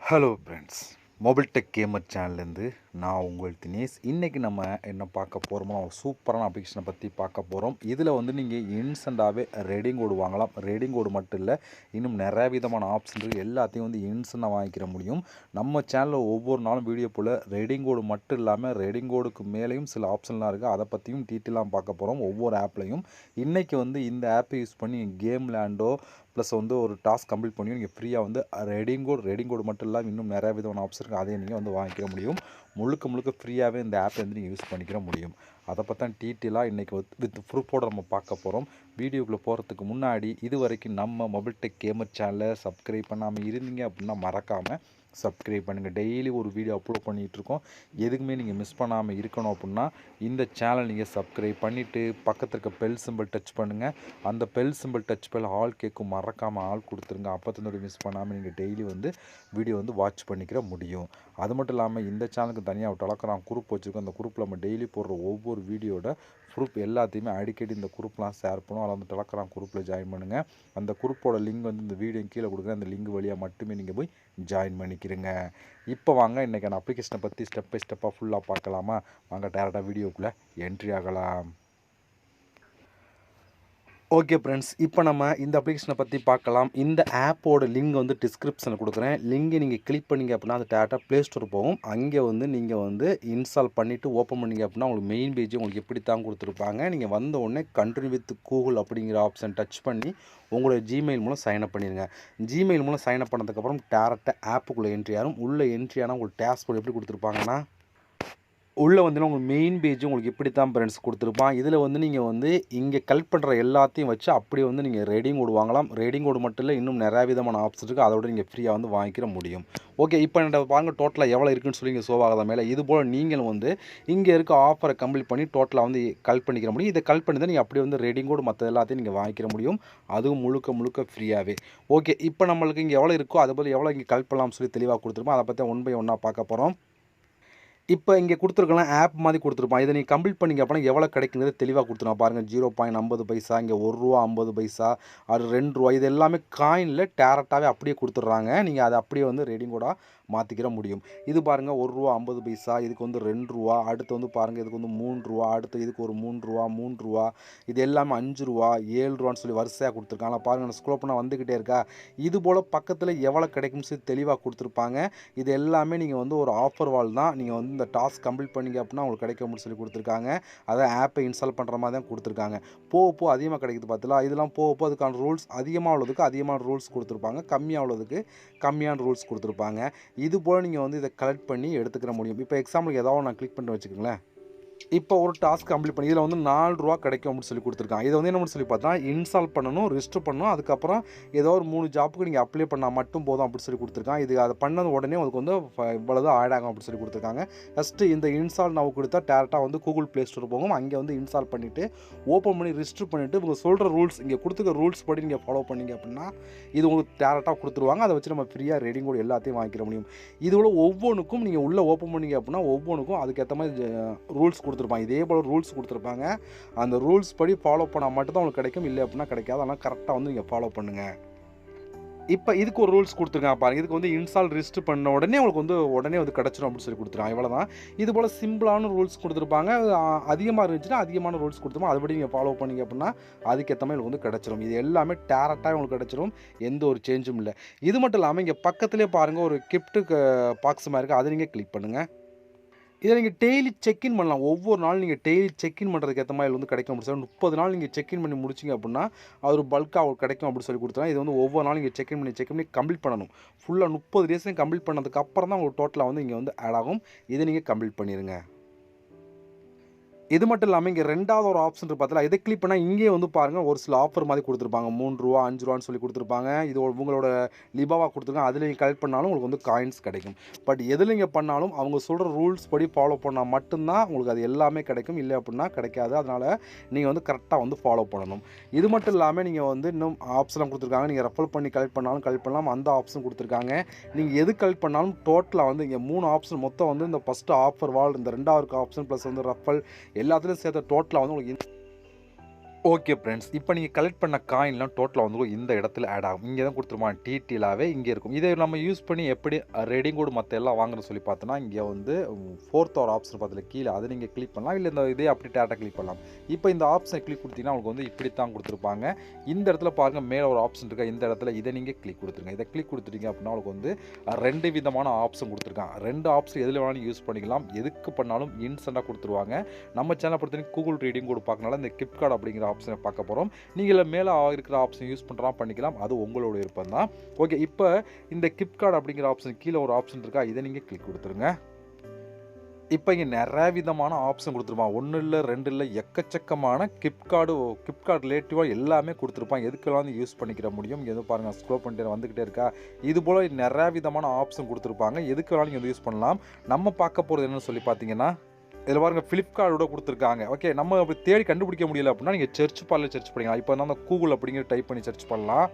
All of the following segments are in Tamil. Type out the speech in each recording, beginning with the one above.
Hello friends, mobile tech gamer சேனல்லேருந்து நான் உங்கள் தினேஷ். இன்றைக்கி நம்ம என்ன பார்க்க போகிறோமோ ஒரு சூப்பரான அப்ளிகேஷனை பற்றி பார்க்க போகிறோம். இதில் வந்து நீங்கள் இன்ஸ்டண்ட்டாகவே ரெடிங் கோடு வாங்கலாம். ரெடிங் கோடு மட்டும் இல்லை, இன்னும் நிறைய விதமான ஆப்ஷன் இருக்குது. எல்லாத்தையும் வந்து இன்ஸ்டண்ட்டாக வாங்கிக்கிற முடியும். நம்ம சேனலில் ஒவ்வொரு நாளும் வீடியோ போல் ரெடிங் கோடு மட்டும் இல்லாமல் ரெடிங் கோடுக்கு மேலேயும் சில ஆப்ஷன்லாம் இருக்குது. அதை பற்றியும் டீட்டெயிலாக பார்க்க போகிறோம் ஒவ்வொரு ஆப்லையும். இன்றைக்கி வந்து இந்த ஆப்பை யூஸ் பண்ணி கேம் விளையாண்டோ ப்ளஸ் வந்து ஒரு டாஸ்க் கம்ப்ளீட் பண்ணி நீங்கள் ஃப்ரீயாக வந்து ரெடிங் கோடு மட்டும் இல்லாமல் இன்னும் நிறைய விதமான ஆப்ஷன் இருக்குது. அதையும் நீங்கள் வந்து வாங்கிக்கிற முடியும். முழுக்க ஃப்ரீயாகவே இந்த ஆப்பை வந்து நீங்கள் யூஸ் பண்ணிக்கிற முடியும். அதை பற்றி தான் டீட்டெயிலாக இன்றைக்கி வித் ப்ரூஃபோடு நம்ம பார்க்க போகிறோம். வீடியோக்குள்ளே போகிறதுக்கு முன்னாடி இது வரைக்கும் நம்ம மொபைல் டெக் கேமர் சேனலை சப்ஸ்கிரைப் பண்ணாமல் இருந்தீங்க அப்படின்னா மறக்காமல் சப்ஸ்கிரைப் பண்ணுங்கள். டெய்லி ஒரு வீடியோ அப்லோட் பண்ணிகிட்ருக்கோம். எதுக்குமே நீங்கள் மிஸ் பண்ணாமல் இருக்கணும் அப்படின்னா இந்த சேனல் நீங்கள் சப்ஸ்கிரைப் பண்ணிவிட்டு பக்கத்தில் இருக்க பெல் சிம்பிள் டச் பண்ணுங்கள். அந்த பெல் சிம்பிள் டச் பண்ண ஆல் கேட்கும், மறக்காமல் ஆள் கொடுத்துருங்க. அப்போத்தோடு மிஸ் பண்ணாமல் நீங்கள் டெய்லி வந்து வீடியோ வந்து வாட்ச் பண்ணிக்கிற முடியும். அது மட்டும் இல்லாமல் இந்த சேனலுக்கு தனியாக ஒரு டெலகிராம் குரூப் வச்சுருக்கோம். அந்த குரூப்பில் நம்ம டெய்லி போடுற ஒவ்வொரு வீடியோட ப்ரூஃப் எல்லாத்தையுமே அடிக்கடி இந்த குரூப்லாம் ஷேர் பண்ணுவோம். அதில் வந்து டெலகிராம் குரூப்பில் ஜாயின் பண்ணுங்கள். அந்த குரூப்போட லிங்க் வந்து இந்த வீடியோ கீழே கொடுக்குறேன். அந்த லிங்க் வழியாக மட்டுமே நீங்கள் போய் ஜாயின் பண்ணிக்கிறீங்க. இப்போ வாங்க இன்றைக்கான அப்ளிகேஷனை பற்றி ஸ்டெப் பை ஸ்டெப்பாக ஃபுல்லாக பார்க்கலாமா? வாங்க டேரெக்டாக வீடியோக்குள்ளே என்ட்ரி ஆகலாம். ஓகே ஃப்ரெண்ட்ஸ், இப்போ நம்ம இந்த அப்ளிகேஷனை பற்றி பார்க்கலாம். இந்த ஆப்போட லிங்க் வந்து டிஸ்கிரிப்ஷனில் கொடுக்குறேன். லிங்கை நீங்கள் கிளிக் பண்ணிங்க அப்படின்னா அது டேரெக்டாக ப்ளே ஸ்டோர் போகும். அங்கே வந்து நீங்கள் வந்து இன்ஸ்டால் பண்ணிவிட்டு ஓப்பன் பண்ணிங்க அப்படின்னா உங்களுக்கு மெயின் பேஜ் உங்களுக்கு எப்படி தான் கொடுத்துருப்பாங்க. நீங்கள் வந்த உடனே கண்டினியூ வித் கூகுள் அப்படிங்கிற ஆப்ஷன் டச் பண்ணி உங்களோட ஜிமெயில் மூலம் சைன்அப் பண்ணிடுங்க. ஜிமெயில் மூலம் சைன்அப் பண்ணதுக்கப்புறம் டேரெக்டாக ஆப்புக்குள்ளே என்ட்ரி ஆகும். உள்ளே என்ட்ரி ஆனால் உங்களுக்கு டேஷ்போர்ட் எப்படி கொடுத்துருப்பாங்கன்னா உள்ளே வந்து உங்களுக்கு மெயின் பேஜ் உங்களுக்கு இப்படி தான் ஃப்ரெண்ட்ஸ் கொடுத்துருப்பான். இதில் வந்து நீங்கள் வந்து இங்கே கலெக்ட் பண்ணுற எல்லாத்தையும் வச்சு அப்படியே வந்து நீங்கள் ரெடிங் கோடு வாங்கலாம். ரெடிங் கோடு மட்டும் இல்லை, இன்னும் நிறையா விதமான ஆப்ஷன் இருக்குது. அதோட நீங்கள் ஃப்ரீயாக வந்து வாங்கிக்கிற முடியும். ஓகே, இப்போ என்ன பாருங்க டோட்டலாக எவ்வளோ இருக்குன்னு சொல்லி இங்கே ஷோவாகாத மேலே இது போல் நீங்களும் வந்து இங்கே இருக்க ஆஃபரை கம்ப்ளீட் பண்ணி டோட்டலாக வந்து கலெக்ட் பண்ணிக்கிற முடியும். இதை கலெக்ட் பண்ணி தான் நீங்கள் அப்படியே வந்து ரெடிங் கோடு மற்ற எல்லாத்தையும் நீங்கள் வாங்கிக்கிற முடியும். அதுவும் முழுக்க ஃப்ரீயாகவே. ஓகே, இப்போ நம்மளுக்கு இங்கே எவ்வளோ இருக்கோ அது போல் எவ்வளோ இங்கே கலெக்ட் பண்ணலாம்னு சொல்லி தெளிவாக கொடுத்துருப்போம். அதை பற்றி ஒன் பை ஒன்னாக பார்க்க போகிறோம். இப்போ இங்கே கொடுத்துருக்கலாம் ஆப் மாதிரி கொடுத்துருப்பான். இதை நீங்கள் கம்ப்ளீட் பண்ணிங்க அப்படின்னா எவ்வளோ கிடைக்குங்கிறது தெளிவாக கொடுத்துருவான். பாருங்கள் 0.50 பைசா, இங்கே ரூ. 1 50 அது ரூ. 2 இது எல்லாமே காயினில் டேரெக்டாகவே அப்படியே கொடுத்துட்றாங்க. நீங்கள் அதை அப்படியே வந்து ரெடிங் கூட மாற்றிக்கிற முடியும். இது பாருங்கள் ரூ. 1 இதுக்கு வந்து ரூ. 2, அடுத்து வந்து பாருங்கள் இதுக்கு வந்து ரூ. 3, அடுத்து இதுக்கு ஒரு ரூ. 3 இது எல்லாமே ரூ. 5 7 சொல்லி வரிசையாக கொடுத்துருக்காங்க. பாருங்கள் ஸ்க்ரோல் பண்ணால் வந்துக்கிட்டே இருக்கா. இது போல் பக்கத்தில் எவ்வளோ கிடைக்கும்னு சொல்லி தெளிவாக கொடுத்துருப்பாங்க. இது எல்லாமே நீங்கள் வந்து ஒரு ஆஃபர் வால் தான். நீங்கள் வந்து இந்த டாஸ்க் கம்ப்ளீட் பண்ணிங்க அப்படின்னா உங்களுக்கு கிடைக்கும்னு சொல்லி கொடுத்துருக்காங்க. அதான் ஆப்பை இன்ஸ்டால் பண்ணுற மாதிரி தான் கொடுத்துருக்காங்க. போக அதிகமாக கிடைக்குது பார்த்தீங்களா. இதெல்லாம் போக அதுக்கான ரூல்ஸ் அதிகமாக உள்ளதுக்கு அதிகமான ரூல்ஸ் கொடுத்துருப்பாங்க, கம்மியாக உள்ளதுக்கு கம்மியான ரூல்ஸ் கொடுத்துருப்பாங்க. இது போல் நீங்கள் வந்து இதை கலெக்ட் பண்ணி எடுத்துக்கிற முடியும். இப்போ எக்ஸாம்பிளுக்கு ஏதாவது நான் கிளிக் பண்ணி வச்சுக்கோங்களேன். இப்போ ஒரு டாஸ்க் கம்ப்ளீட் பண்ணி இதில் வந்து ரூ. 4 கிடைக்கும் அப்படின்னு சொல்லி கொடுத்துருக்காங்க. இதை வந்து என்ன சொல்லி பார்த்தா இன்ஸ்டால் பண்ணணும், ரிஜிஸ்டர் பண்ணணும், அதுக்கப்புறம் ஏதோ ஒரு 3 ஜாப்புக்கு நீங்கள் அப்ளை பண்ணால் மட்டும் போதும் அப்படின்னு சொல்லி கொடுத்துருக்காங்க. இது அதை பண்ணது உடனே உங்களுக்கு வந்து இவ்வளோ ஆட் ஆகும் அப்படின்னு சொல்லி கொடுத்துருக்காங்க. ஃபஸ்ட்டு இந்த இன்ஸ்டால் நம்ம கொடுத்தா டேரெக்டாக வந்து கூகுள் ப்ளே ஸ்டோர் போகும். அங்கே வந்து இன்ஸ்டால் பண்ணிவிட்டு ஓப்பன் பண்ணி ரிஜிஸ்டர் பண்ணிவிட்டு இவங்க சொல்கிற ரூல்ஸ் இங்கே கொடுத்துருக்க ரூல்ஸ் படி நீங்கள் ஃபாலோ பண்ணிங்க அப்படின்னா இது உங்களுக்கு டேரெக்டாக கொடுத்துருவாங்க. அதை வச்சு நம்ம ஃப்ரீயாக ரெடிங் கோட் எல்லாத்தையும் வாங்கிக்கிற முடியும். இதோட ஒவ்வொன்றுக்கும் நீங்கள் உள்ளே ஓப்பன் பண்ணிங்க அப்படின்னா ஒவ்வொன்றுக்கும் அதுக்கேற்ற மாதிரி ரூல்ஸ் கொடுத்துருப்பாங்க. இதே போல் ரூல்ஸ் கொடுத்துருப்பாங்க. அந்த ரூல்ஸ் படி ஃபாலோ பண்ணால் மட்டும்தான் உங்களுக்கு கிடைக்கும், இல்லை அப்படின்னா கிடைக்காது. அதனால் கரெக்டாக வந்து நீங்கள் ஃபாலோ பண்ணுங்கள். இப்போ இதுக்கு ஒரு ரூல்ஸ் கொடுத்துருக்காங்க பாருங்கள். இதுக்கு வந்து இன்ஸ்டால் ரிஜிஸ்டர் பண்ண உடனே உங்களுக்கு வந்து உடனே வந்து கிடச்சிடும் அப்படின்னு சொல்லி கொடுத்துருக்காங்க. இவ்வளோ தான். இது போல் சிம்பிளான ரூல்ஸ் கொடுத்துருப்பாங்க. அதிகமாக இருந்துச்சுன்னா அதிகமான ரூல்ஸ் கொடுத்துருப்போம். அதுபடி நீங்கள் ஃபாலோ பண்ணிங்க அப்படின்னா அதுக்கேற்ற மாதிரி உங்களுக்கு வந்து கிடச்சிரும். இது எல்லாமே டேரெக்டாக உங்களுக்கு கிடச்சிரும், எந்த ஒரு சேஞ்சும் இல்லை. இது மட்டும் இல்லாமல் இங்கே பக்கத்துலேயே பாருங்கள் ஒரு கிஃப்ட்டு பாக்ஸ் மாதிரி இருக்குது. அதை நீங்கள் கிளிக் பண்ணுங்கள். இதை நீங்கள் டெய்லி செக்இன் பண்ணலாம். ஒவ்வொரு நாள் நீங்கள் டெய்லி செக்இன் பண்ணுறதுக்கு ஏற்ற மாதிரி வந்து கிடைக்கும் அப்படின்னு சொல்லி 30 நாள் நீங்கள் செக்இன் பண்ணி முடிச்சிங்க அப்படின்னா அது ஒரு பல்காக கிடைக்கும் அப்படின்னு சொல்லி கொடுத்துருவாங்க. இது வந்து ஒவ்வொரு நாள் நீங்கள் செக்இன் பண்ணி கம்ப்ளீட் பண்ணணும். ஃபுல்லாக 30 டேஸையும் கம்ப்ளீட் பண்ணதுக்கு அப்புறம் தான் உங்களுக்கு டோட்டலாக வந்து இங்கே வந்து ஆட் ஆகும். இதை நீங்கள் கம்ப்ளீட் பண்ணிடுங்க. இது மட்டும் இல்லாமல் இங்கே ரெண்டாவது ஒரு ஆப்ஷன் பார்த்தீங்களா, இதை கிளிக் பண்ணால் இங்கே வந்து பாருங்கள் ஒரு சில ஆஃபர் மாதிரி கொடுத்துருப்பாங்க. ரூ. 3 5 சொல்லி கொடுத்துருப்பாங்க. இது உங்களோட லிபாவாக கொடுத்துருக்காங்க. அதில் நீங்கள் கலெக்ட் பண்ணாலும் உங்களுக்கு வந்து காயின்ஸ் கிடைக்கும். பட் எதில் நீங்கள் பண்ணாலும் அவங்க சொல்கிற ரூல்ஸ் படி ஃபாலோ பண்ணால் மட்டும்தான் உங்களுக்கு அது எல்லாமே கிடைக்கும், இல்லை அப்படின்னா கிடைக்காது. அதனால் நீங்கள் வந்து கரெக்டாக வந்து ஃபாலோ பண்ணணும். இது மட்டும் இல்லாமல் நீங்கள் வந்து இன்னும் ஆப்ஷன்லாம் கொடுத்துருக்காங்க. நீங்கள் ரெஃபர் பண்ணி கலெக்ட் பண்ணலாம், அந்த ஆப்ஷன் கொடுத்துருக்காங்க. நீங்கள் எது கலெக்ட் பண்ணாலும் டோட்டலாக வந்து இங்கே 3 ஆப்ஷன் மொத்தம் வந்து இந்த ஃபஸ்ட்டு ஆஃபர் வால், இந்த ரெண்டாவது ஆப்ஷன் ப்ளஸ் வந்து ரெஃபல் எல்லாத்துலேயும் சேர்த்த டோட்டலாக வந்து உங்களுக்கு ஓகே ஃப்ரெண்ட்ஸ், இப்போ நீங்கள் கலெக்ட் பண்ண காயின்லாம் டோட்டலாக வந்து இந்த இடத்துல ஆட் ஆகும். இங்கே தான் கொடுத்துருப்பாங்க, டீட்டெயிலாகவே இங்கே இருக்கும். இதை நம்ம யூஸ் பண்ணி எப்படி ரெடிங் கோட் மற்ற எல்லாம் வாங்குறது சொல்லி பார்த்தோன்னா, இங்கே வந்து 4th ஒரு ஆப்ஷன் பார்த்துல கீழே அதை நீங்கள் கிளிக் பண்ணலாம். இல்லை இந்த இதே அப்படி டேட்டா கிளிக் பண்ணலாம். இப்போ இந்த ஆப்ஷனை கிளிக் கொடுத்தீங்கன்னா உங்களுக்கு வந்து இப்படி தான் கொடுத்துருப்பாங்க. இந்த இடத்துல பாருங்கள், மேலே ஒரு ஆப்ஷன் இருக்கா, இந்த இடத்துல இதை நீங்கள் கிளிக் கொடுத்துருங்க. இதை கிளிக் கொடுத்துட்டீங்க அப்படின்னா உங்களுக்கு வந்து 2 விதமான ஆப்ஷன் கொடுத்துருக்காங்க. 2 ஆப்ஷன் எதில் வேணாலும் யூஸ் பண்ணிக்கலாம். எதுக்கு பண்ணாலும் இன்ஸ்டண்ட்டாக கொடுத்துருவாங்க. நம்ம சேனலை பொறுத்தவரைக்கும் கூகுள் ரீடிங் கோட் பார்க்கனால இந்த கிப்கார்ட் அப்படிங்கிற ஆப்ஷனை பார்க்க போகிறோம். நீங்கள் மேலே இருக்கிற ஆப்ஷன் யூஸ் பண்ணுறோம் பண்ணிக்கலாம், அது உங்களோட விருப்பம் தான். ஓகே, இப்போ இந்த கிப்கார்ட் அப்படிங்கிற ஆப்ஷன் கீழே ஒரு ஆப்ஷன் இருக்கா, இதை நீங்கள் கிளிக் கொடுத்துருங்க. இப்போ இங்கே நிறைய விதமான ஆப்ஷன் கொடுத்துருப்பான். 1 இல்லை 2 இல்லை, எக்கச்சக்கமான கிப்கார்ட் ரிலேட்டிவாக எல்லாமே கொடுத்துருப்பான். எதுக்கெல்லாம் யூஸ் பண்ணிக்கிற முடியும். இங்கே எதுவும் பாருங்கள், ஸ்க்ரோல் பண்ணிட்டு வந்துக்கிட்டே இருக்கா. இது போல் நிறையா விதமான ஆப்ஷன் கொடுத்துருப்பாங்க. எதுக்கு வேணாலும் நீங்கள் யூஸ் பண்ணலாம். நம்ம பார்க்க போகிறது என்னன்னு சொல்லி பார்த்தீங்கன்னா, இதில் பாருங்கள் ஃப்ளிப்கார்ட்டோட கொடுத்துருக்காங்க. ஓகே, நம்ம அப்படி தேடி கண்டுபிடிக்க முடியல அப்படின்னா நீங்கள் சர்ச் பண்ணிக்கலாம். இப்போ நான் கூகுள் அப்படிங்கிற டைப் பண்ணி சர்ச் பண்ணலாம்.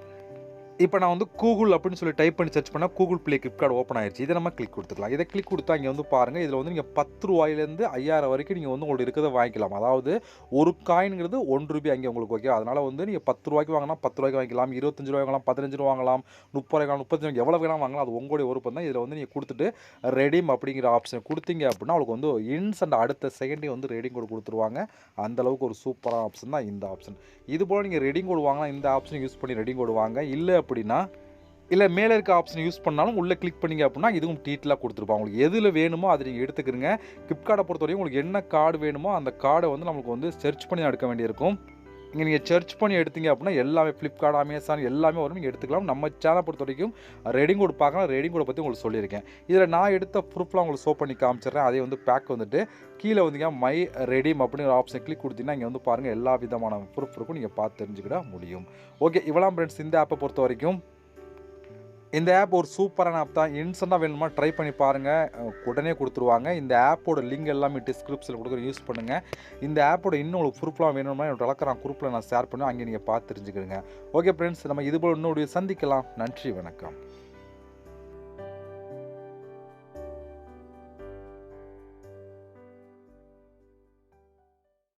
இப்போ நான் வந்து கூகுள் அப்படின்னு சொல்லி டைப் பண்ணி சர்ச் பண்ணால் கூகுள் ப்ளே கிப்கார்ட் ஓப்பன் ஆயிடுச்சு. இதை நம்ம கிளிக் கொடுத்துக்கலாம். இதை கிளிக் கொடுத்தா இங்கே வந்து பாருங்கள், இதில் வந்து நீங்கள் 10 ரூபாயிலேருந்து 5000 வரைக்கும் நீங்கள் வந்து உங்களுக்கு இருக்கிறத வாங்கிக்கலாம். அதாவது ஒரு காயின்ங்கிறது 1 ரூபாய் அங்கே உங்களுக்கு. ஓகே, அதனால் வந்து நீங்கள் 10 ரூபாய்க்கு வாங்கினா 10 ரூபாய்க்கு வாங்கிக்கலாம், 25 ரூபாய் வாங்கலாம், 15 ரூபா வாங்கலாம், 30 ரூபாய் வாங்கலாம், 35 எவ்வளோ வேணாலும் வாங்கலாம். அது உங்களுடைய விருப்பம் தான். இதில் வந்து நீங்கள் கொடுத்துட்டு ரெடீம் அப்படிங்கிற ஆப்ஷன் கொடுத்தீங்க அப்படின்னா உங்களுக்கு வந்து இன்ஸ்டன்ட் அடுத்த செகண்டே வந்து ரெடீம் கோட் கொடுத்துருவாங்க. அந்தளவுக்கு ஒரு சூப்பரான ஆப்ஷன் தான் இந்த ஆப்ஷன். இது போல் நீங்கள் ரெடீம் கோட் வாங்கலாம், இந்த ஆப்ஷன் யூஸ் பண்ணி ரெடீம் கோட் வாங்க. இல்லை அப்படின்னா இல்லை மேலே இருக்க ஆப்ஷன் யூஸ் பண்ணாலும் உள்ளே கிளிக் பண்ணிங்க அப்படின்னா இதுவும் டீட்டெயிலாக கொடுத்துருப்பாங்க. உங்களுக்கு எதில் வேணுமோ அதை நீங்கள் எடுத்துக்கிறங்க. கிப்கார்ட்டை பொறுத்தவரைக்கும் உங்களுக்கு என்ன கார்டு வேணுமோ அந்த கார்டை வந்து நம்மளுக்கு வந்து சர்ச் பண்ணி எடுக்க வேண்டியிருக்கும். இங்கே நீங்கள் சர்ச் பண்ணி எடுத்தீங்க அப்படின்னா எல்லாமே ஃப்ளிப்கார்ட், அமேசான் எல்லாமே வரும், நீங்கள் எடுத்துக்கலாம். நம்ம சேனலை பொறுத்த வரைக்கும் ரெடிங் கோட் பார்க்கலாம். ரெடிங் கோடை பற்றி உங்களுக்கு சொல்லியிருக்கேன். இதில் நான் எடுத்த ப்ரூஃப்லாம் உங்களுக்கு ஷோ பண்ணி காமிச்சிடுறேன். அதே வந்து பேக் வந்துட்டு கீழே வந்தீங்க மை ரெடீம் அப்படிங்கிற ஆப்ஷன் கிளிக் கொடுத்தீங்கன்னா இங்கே வந்து பாருங்கள், எல்லா விதமான ப்ரூஃப் இருக்கும், நீங்கள் பார்த்து தெரிஞ்சுக்கிட முடியும். ஓகே, இவ்வளோ ஃப்ரெண்ட்ஸ் இந்த ஆப்பை பொறுத்த வரைக்கும். இந்த ஆப் ஒரு சூப்பரான ஆப் தான். இன்ஸ்டண்ட்டாக வேணுமா ட்ரை பண்ணி பாருங்கள், உடனே கொடுத்துருவாங்க. இந்த ஆப்போட லிங்க் எல்லாமே டிஸ்கிரிப்ஷனில் கொடுக்குற யூஸ் பண்ணுங்கள். இந்த ஆப்போட இன்னும் உங்களுக்கு ப்ரூஃப்லாம் வேணும்னா என்னோட டெலகிராம் குரூப்பில் நான் ஷேர் பண்ணுவேன், அங்கே நீங்கள் பார்த்து தெரிஞ்சுக்கிறேங்க. ஓகே ஃப்ரெண்ட்ஸ், நம்ம இதுபோல் இன்னொரு சந்திக்கலாம். நன்றி, வணக்கம்.